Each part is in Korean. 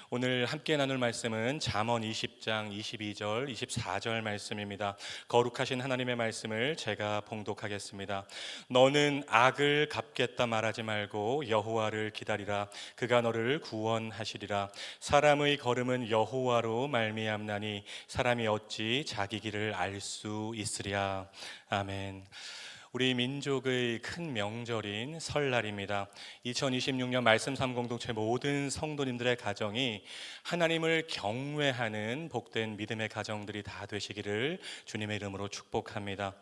오늘 함께 나눌 말씀은 잠언 20장 22절, 24절 말씀입니다. 거룩하신 하나님의 말씀을 제가 봉독하겠습니다. 너는 악을 갚겠다 말하지 말고 여호와를 기다리라. 그가 너를 구원하시리라. 사람의 걸음은 여호와로 말미암나니 사람이 어찌 자기 길을 알 수 있으랴. 아멘. 우리 민족의 큰 명절인 설날입니다. 2026년 말씀 삼공동체 모든 성도님들의 가정이 하나님을 경외하는 복된 믿음의 가정들이 다 되시기를 주님의 이름으로 축복합니다.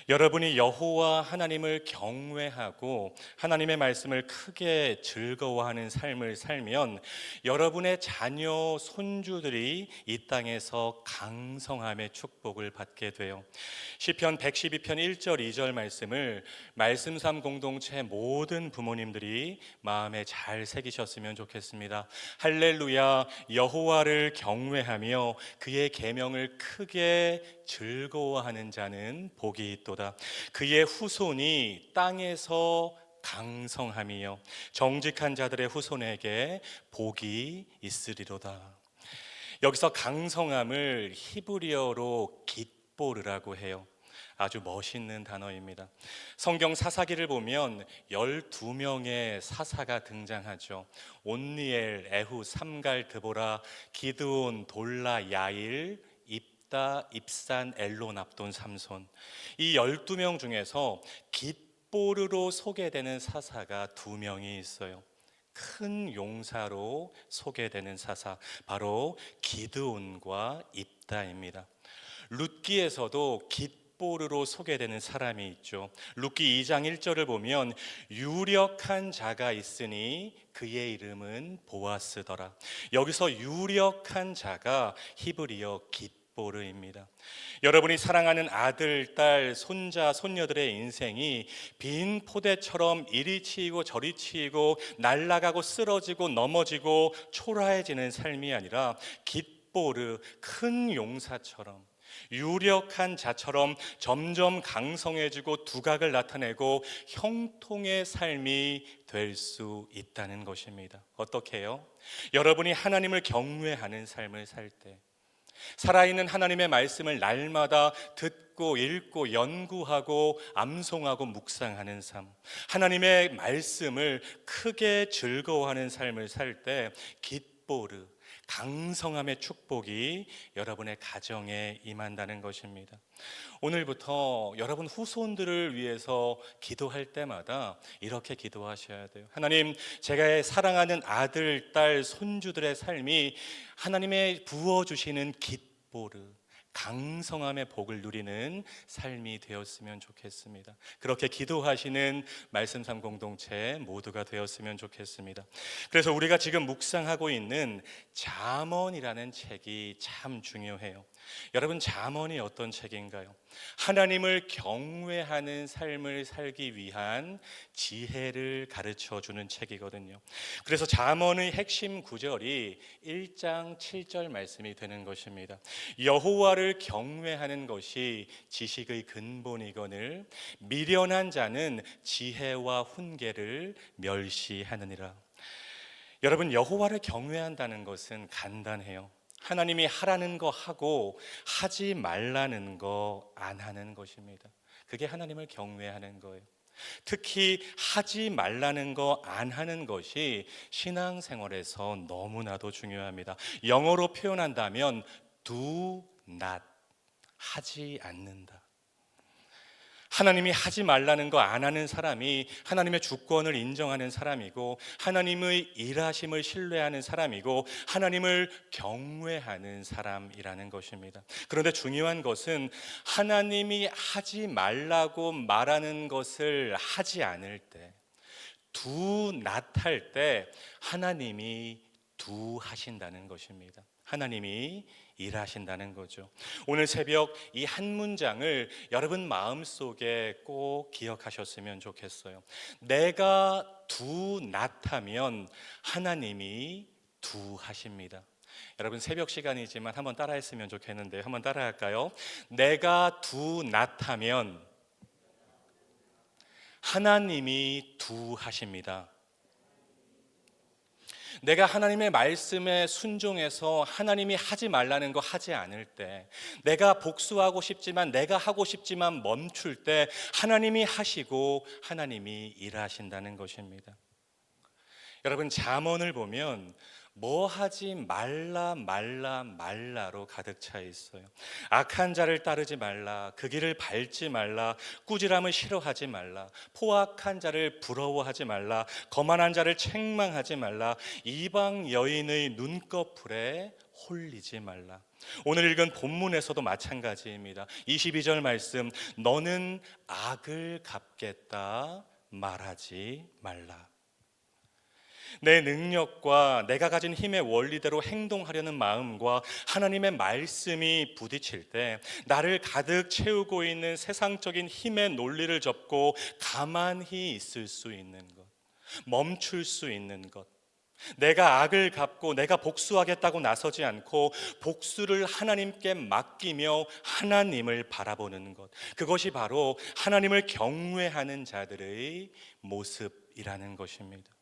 여러분이 여호와 하나님을 경외하고 하나님의 말씀을 크게 즐거워하는 삶을 살면 여러분의 자녀, 손주들이 이 땅에서 강성함의 축복을 받게 돼요. 시편 112편 1절 2절 말씀을 말씀 삼 공동체 모든 부모님들이 마음에 잘 새기셨으면 좋겠습니다. 할렐루야, 여호와를 경외하며 그의 계명을 크게 즐거워하는 자는 복이 있도다. 그의 후손이 땅에서 강성함이요 정직한 자들의 후손에게 복이 있으리로다. 여기서 강성함을 히브리어로 깃보르라고 해요. 아주 멋있는 단어입니다. 성경 사사기를 보면 12명의 사사가 등장하죠. 온니엘, 에후, 삼갈, 드보라, 기드온, 돌라, 야일, 입다, 입산, 엘론, 압돈, 삼손. 이 12명 중에서 깃보르로 소개되는 사사가 2명이 있어요. 큰 용사로 소개되는 사사, 바로 기드온과 입다입니다. 룻기에서도 깃보르로 소개되는 사람이 있죠. 룻기 2장 1절을 보면 유력한 자가 있으니 그의 이름은 보아스더라. 여기서 유력한 자가 히브리어 깃보르입니다. 여러분이 사랑하는 아들, 딸, 손자, 손녀들의 인생이 빈 포대처럼 이리 치이고 저리 치이고 날아가고 쓰러지고 넘어지고 초라해지는 삶이 아니라 깃보르, 큰 용사처럼 유력한 자처럼 점점 강성해지고 두각을 나타내고 형통의 삶이 될 수 있다는 것입니다. 어떻게 해요? 여러분이 하나님을 경외하는 삶을 살 때, 살아있는 하나님의 말씀을 날마다 듣고 읽고 연구하고 암송하고 묵상하는 삶, 하나님의 말씀을 크게 즐거워하는 삶을 살 때 깃보르, 강성함의 축복이 여러분의 가정에 임한다는 것입니다. 오늘부터 여러분 후손들을 위해서 기도할 때마다 이렇게 기도하셔야 돼요. 하나님, 제가 사랑하는 아들, 딸, 손주들의 삶이 하나님의 부어주시는 깃보르, 강성함의 복을 누리는 삶이 되었으면 좋겠습니다. 그렇게 기도하시는 말씀 삼 공동체 모두가 되었으면 좋겠습니다. 그래서 우리가 지금 묵상하고 있는 잠언이라는 책이 참 중요해요. 여러분, 잠언이 어떤 책인가요? 하나님을 경외하는 삶을 살기 위한 지혜를 가르쳐 주는 책이거든요. 그래서 잠언의 핵심 구절이 1장 7절 말씀이 되는 것입니다. 여호와를 경외하는 것이 지식의 근본이거늘 미련한 자는 지혜와 훈계를 멸시하느니라. 여러분, 여호와를 경외한다는 것은 간단해요. 하나님이 하라는 거 하고 하지 말라는 거 안 하는 것입니다. 그게 하나님을 경외하는 거예요. 특히 하지 말라는 거 안 하는 것이 신앙생활에서 너무나도 중요합니다. 영어로 표현한다면 do not, 하지 않는다. 하나님이 하지 말라는 거 안 하는 사람이 하나님의 주권을 인정하는 사람이고 하나님의 일하심을 신뢰하는 사람이고 하나님을 경외하는 사람이라는 것입니다. 그런데 중요한 것은 하나님이 하지 말라고 말하는 것을 하지 않을 때, do not 할 때 하나님이 do 하신다는 것입니다. 하나님이 일하신다는 거죠. 오늘 새벽 이 한 문장을 여러분 마음속에 꼭 기억하셨으면 좋겠어요. 내가 do not 하면 하나님이 do 하십니다. 여러분, 새벽 시간이지만 한번 따라했으면 좋겠는데요. 한번 따라할까요? 내가 do not 하면 하나님이 do 하십니다. 내가 하나님의 말씀에 순종해서 하나님이 하지 말라는 거 하지 않을 때, 내가 복수하고 싶지만, 내가 하고 싶지만 멈출 때 하나님이 하시고 하나님이 일하신다는 것입니다. 여러분, 잠언을 보면 뭐 하지 말라 말라 말라로 가득 차 있어요. 악한 자를 따르지 말라, 그 길을 밟지 말라, 꾸지람을 싫어하지 말라, 포악한 자를 부러워하지 말라, 거만한 자를 책망하지 말라, 이방 여인의 눈꺼풀에 홀리지 말라. 오늘 읽은 본문에서도 마찬가지입니다. 22절 말씀, 너는 악을 갚겠다 말하지 말라. 내 능력과 내가 가진 힘의 원리대로 행동하려는 마음과 하나님의 말씀이 부딪힐 때 나를 가득 채우고 있는 세상적인 힘의 논리를 접고 가만히 있을 수 있는 것, 멈출 수 있는 것, 내가 악을 갚고 내가 복수하겠다고 나서지 않고 복수를 하나님께 맡기며 하나님을 바라보는 것, 그것이 바로 하나님을 경외하는 자들의 모습이라는 것입니다.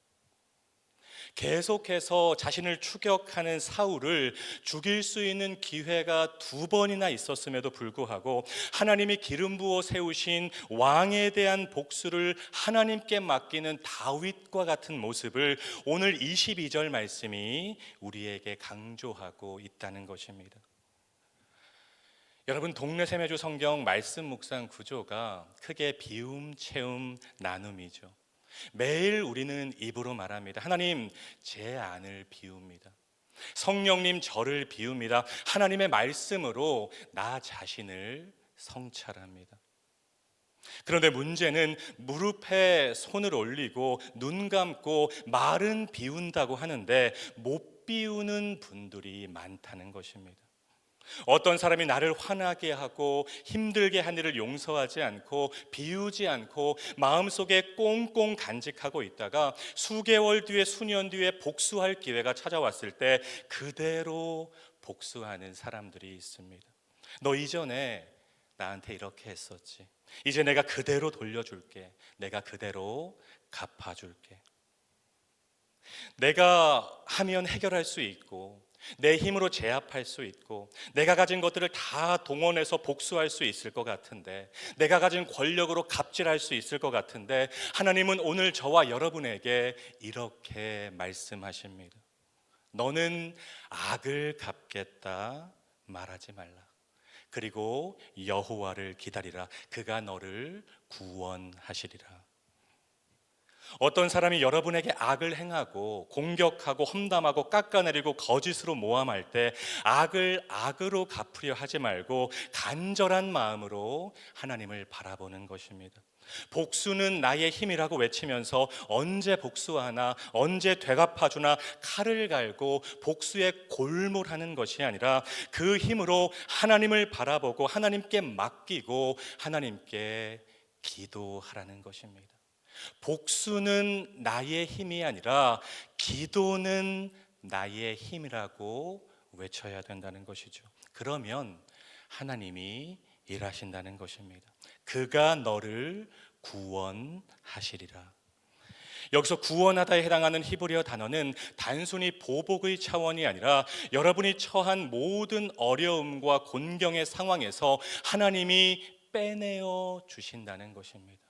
계속해서 자신을 추격하는 사울을 죽일 수 있는 기회가 2번이나 있었음에도 불구하고 하나님이 기름 부어 세우신 왕에 대한 복수를 하나님께 맡기는 다윗과 같은 모습을 오늘 22절 말씀이 우리에게 강조하고 있다는 것입니다. 여러분, 동네 세매주 성경 말씀 묵상 구조가 크게 비움, 채움, 나눔이죠. 매일 우리는 입으로 말합니다. 하나님, 제 안을 비웁니다. 성령님, 저를 비웁니다. 하나님의 말씀으로 나 자신을 성찰합니다. 그런데 문제는 무릎에 손을 올리고 눈 감고 말은 비운다고 하는데 못 비우는 분들이 많다는 것입니다. 어떤 사람이 나를 화나게 하고 힘들게 한 일을 용서하지 않고 비우지 않고 마음속에 꽁꽁 간직하고 있다가 수개월 뒤에 수년 뒤에 복수할 기회가 찾아왔을 때 그대로 복수하는 사람들이 있습니다. 너 이전에 나한테 이렇게 했었지. 이제 내가 그대로 돌려줄게. 내가 그대로 갚아줄게. 내가 하면 해결할 수 있고 내 힘으로 제압할 수 있고 내가 가진 것들을 다 동원해서 복수할 수 있을 것 같은데, 내가 가진 권력으로 갑질할 수 있을 것 같은데, 하나님은 오늘 저와 여러분에게 이렇게 말씀하십니다. 너는 악을 갚겠다 말하지 말라. 그리고 여호와를 기다리라. 그가 너를 구원하시리라. 어떤 사람이 여러분에게 악을 행하고 공격하고 험담하고 깎아내리고 거짓으로 모함할 때 악을 악으로 갚으려 하지 말고 간절한 마음으로 하나님을 바라보는 것입니다. 복수는 나의 힘이라고 외치면서 언제 복수하나, 언제 되갚아주나 칼을 갈고 복수에 골몰하는 것이 아니라 그 힘으로 하나님을 바라보고 하나님께 맡기고 하나님께 기도하라는 것입니다. 복수는 나의 힘이 아니라 기도는 나의 힘이라고 외쳐야 된다는 것이죠. 그러면 하나님이 일하신다는 것입니다. 그가 너를 구원하시리라. 여기서 구원하다에 해당하는 히브리어 단어는 단순히 보복의 차원이 아니라 여러분이 처한 모든 어려움과 곤경의 상황에서 하나님이 빼내어 주신다는 것입니다.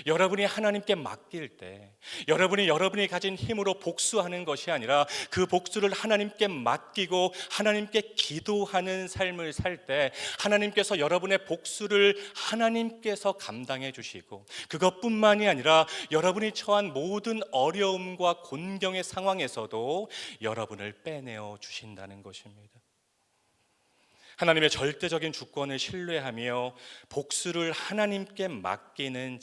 여러분이 하나님께 맡길 때 여러분이 가진 힘으로 복수하는 것이 아니라 그 복수를 하나님께 맡기고 하나님께 기도하는 삶을 살 때 하나님께서 여러분의 복수를 하나님께서 감당해 주시고, 그것뿐만이 아니라 여러분이 처한 모든 어려움과 곤경의 상황에서도 여러분을 빼내어 주신다는 것입니다. 하나님의 절대적인 주권을 신뢰하며 복수를 하나님께 맡기는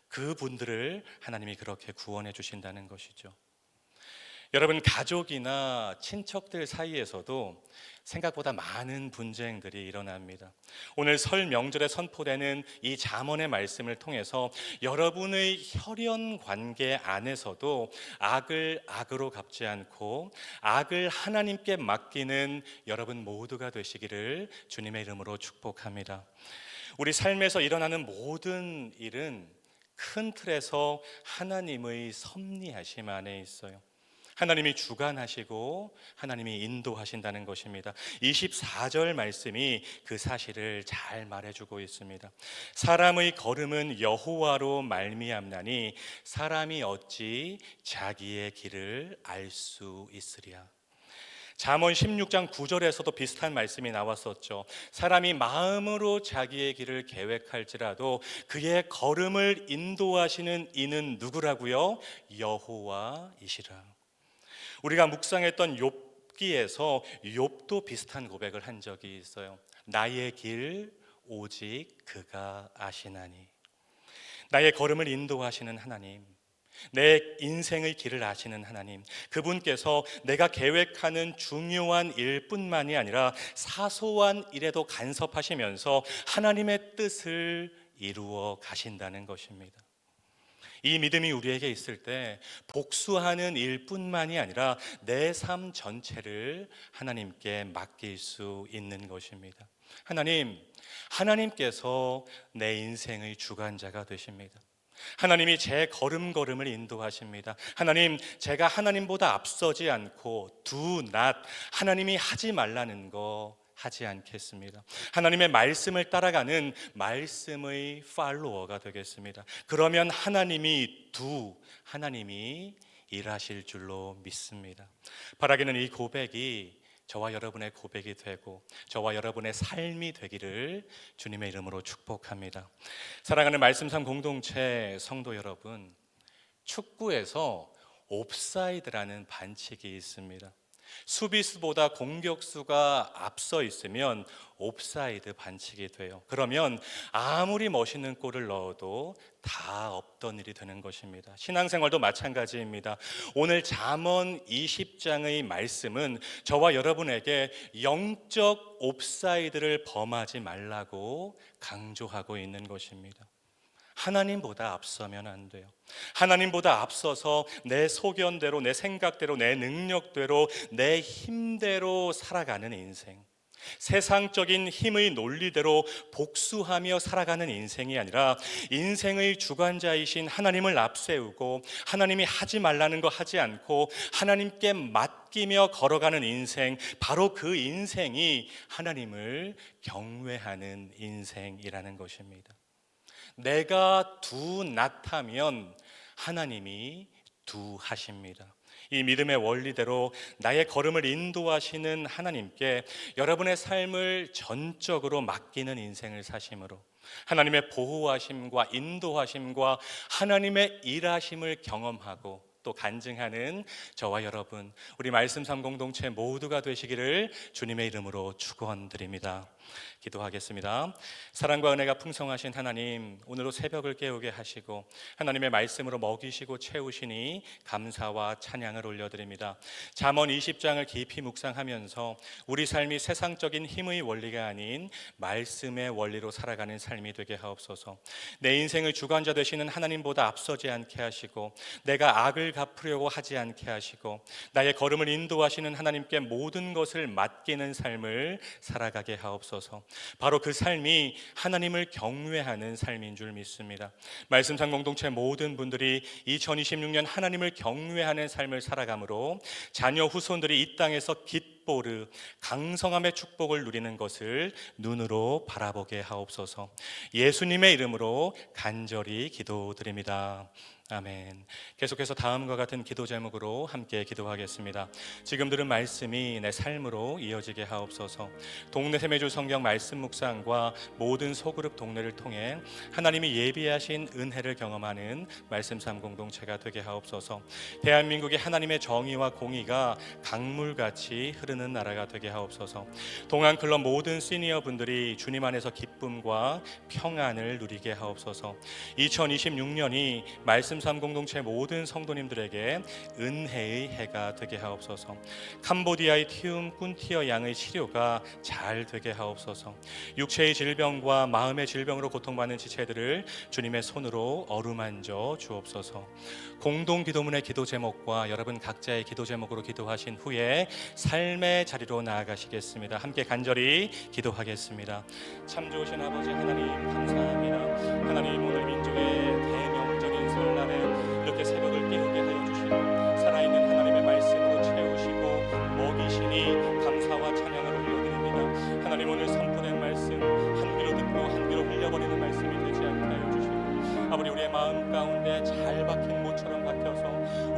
그분들을 하나님이 그렇게 구원해 주신다는 것이죠. 여러분, 가족이나 친척들 사이에서도 생각보다 많은 분쟁들이 일어납니다. 오늘 설 명절에 선포되는 이 잠언의 말씀을 통해서 여러분의 혈연 관계 안에서도 악을 악으로 갚지 않고 악을 하나님께 맡기는 여러분 모두가 되시기를 주님의 이름으로 축복합니다. 우리 삶에서 일어나는 모든 일은 큰 틀에서 하나님의 섭리하심 안에 있어요. 하나님이 주관하시고 하나님이 인도하신다는 것입니다. 24절 말씀이 그 사실을 잘 말해주고 있습니다. 사람의 걸음은 여호와로 말미암나니 사람이 어찌 자기의 길을 알 수 있으랴. 잠언 16장 9절에서도 비슷한 말씀이 나왔었죠. 사람이 마음으로 자기의 길을 계획할지라도 그의 걸음을 인도하시는 이는 누구라고요? 여호와이시라. 우리가 묵상했던 욥기에서 욥도 비슷한 고백을 한 적이 있어요. 나의 길 오직 그가 아시나니. 나의 걸음을 인도하시는 하나님, 내 인생의 길을 아시는 하나님, 그분께서 내가 계획하는 중요한 일뿐만이 아니라 사소한 일에도 간섭하시면서 하나님의 뜻을 이루어 가신다는 것입니다. 이 믿음이 우리에게 있을 때 복수하는 일뿐만이 아니라 내 삶 전체를 하나님께 맡길 수 있는 것입니다. 하나님께서 내 인생의 주관자가 되십니다. 하나님이 제 걸음걸음을 인도하십니다. 하나님, 제가 하나님보다 앞서지 않고 do not, 하나님이 하지 말라는 거 하지 않겠습니다. 하나님의 말씀을 따라가는 말씀의 팔로워가 되겠습니다. 그러면 하나님이 일하실 줄로 믿습니다. 바라기는 이 고백이 저와 여러분의 고백이 되고 저와 여러분의 삶이 되기를 주님의 이름으로 축복합니다. 사랑하는 말씀상 공동체 성도 여러분, 축구에서 옵사이드라는 반칙이 있습니다. 수비수보다 공격수가 앞서 있으면 옵사이드 반칙이 돼요. 그러면 아무리 멋있는 골을 넣어도 다 없던 일이 되는 것입니다. 신앙생활도 마찬가지입니다. 오늘 잠언 20장의 말씀은 저와 여러분에게 영적 옵사이드를 범하지 말라고 강조하고 있는 것입니다. 하나님보다 앞서면 안 돼요. 하나님보다 앞서서 내 소견대로, 내 생각대로, 내 능력대로, 내 힘대로 살아가는 인생, 세상적인 힘의 논리대로 복수하며 살아가는 인생이 아니라 인생의 주관자이신 하나님을 앞세우고 하나님이 하지 말라는 거 하지 않고 하나님께 맡기며 걸어가는 인생, 바로 그 인생이 하나님을 경외하는 인생이라는 것입니다. 내가 do not 하면 하나님이 do 하십니다. 이 믿음의 원리대로 나의 걸음을 인도하시는 하나님께 여러분의 삶을 전적으로 맡기는 인생을 사심으로 하나님의 보호하심과 인도하심과 하나님의 일하심을 경험하고 또 간증하는 저와 여러분, 우리 말씀 삶 공동체 모두가 되시기를 주님의 이름으로 축원드립니다. 기도하겠습니다. 사랑과 은혜가 풍성하신 하나님, 오늘도 새벽을 깨우게 하시고 하나님의 말씀으로 먹이시고 채우시니 감사와 찬양을 올려드립니다. 잠언 20장을 깊이 묵상하면서 우리 삶이 세상적인 힘의 원리가 아닌 말씀의 원리로 살아가는 삶이 되게 하옵소서. 내 인생의 주관자 되시는 하나님보다 앞서지 않게 하시고 내가 악을 갚으려고 하지 않게 하시고 나의 걸음을 인도하시는 하나님께 모든 것을 맡기는 삶을 살아가게 하옵소서. 바로 그 삶이 하나님을 경외하는 삶인 줄 믿습니다. 말씀상 공동체 모든 분들이 2026년 하나님을 경외하는 삶을 살아가므로 자녀 후손들이 이 땅에서 깃보르 강성함의 축복을 누리는 것을 눈으로 바라보게 하옵소서. 예수님의 이름으로 간절히 기도드립니다. 아멘. 계속해서 다음과 같은 기도 제목으로 함께 기도하겠습니다. 지금 들은 말씀이 내 삶으로 이어지게 하옵소서. 동네 세매주 성경 말씀 묵상과 모든 소그룹 동네를 통해 하나님이 예비하신 은혜를 경험하는 말씀 삶 공동체가 되게 하옵소서. 대한민국의 하나님의 정의와 공의가 강물같이 흐르는 나라가 되게 하옵소서. 동안클럽 모든 시니어 분들이 주님 안에서 기쁨과 평안을 누리게 하옵소서. 2026년이 말씀 삶 공동체 모든 성도님들에게 은혜의 해가 되게 하옵소서. 캄보디아의 티움 꾼티어 양의 치료가 잘 되게 하옵소서. 육체의 질병과 마음의 질병으로 고통받는 지체들을 주님의 손으로 어루만져 주옵소서. 공동 기도문의 기도 제목과 여러분 각자의 기도 제목으로 기도하신 후에 삶의 자리로 나아가시겠습니다. 함께 간절히 기도하겠습니다. 참 좋으신 아버지 하나님 감사합니다. 하나님 오늘 민족의 대명 설날에 이렇게 새벽을 깨우게 하여 주시고 살아있는 하나님의 말씀으로 채우시고 먹이시니 감사와 찬양을 올려드립니다. 하나님, 오늘 선포된 말씀 한 귀로 듣고 한 귀로 흘려버리는 말씀이 되지 않게 하여 주시고 아버지, 우리의 마음 가운데 잘 박힌 모처럼 박혀서